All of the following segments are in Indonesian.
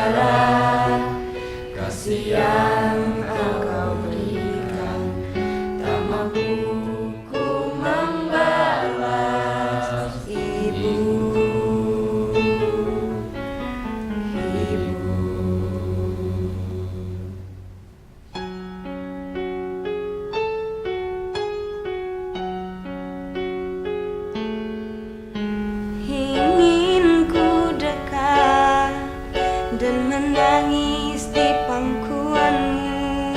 darah, kasih yang Engkau berikan, tak mampu ku membalas. Ibu, Ibu. Ingin ku dekat dan menangis di pangkuanmu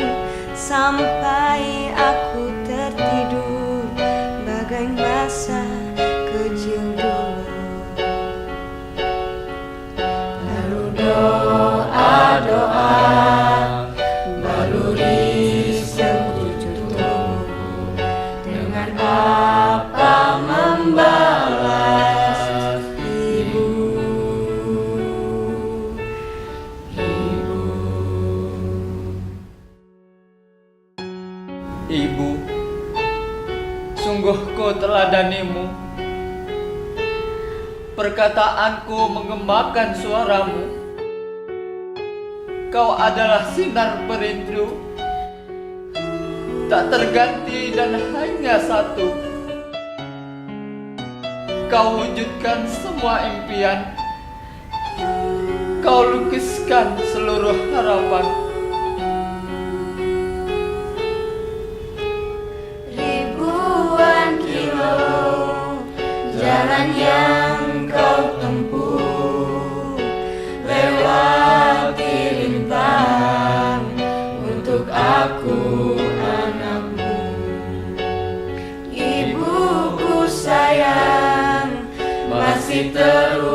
sampai aku tertidur bagai masa kecil dulu. Lalu doa-doa baluri sekutu tubuh, dengan apa membalas. Ibu, Ibu. Ibu, sungguh ku teladanimu. Perkataanku menggemakan suaramu. Kau adalah sinar perindu, tak terganti dan hanya satu. Kau wujudkan semua impian, kau lukiskan seluruh harapan. Ribuan kilo jalan yang kau tempuh, lewati rintang untuk aku anakmu. Ibuku sayang, masih terus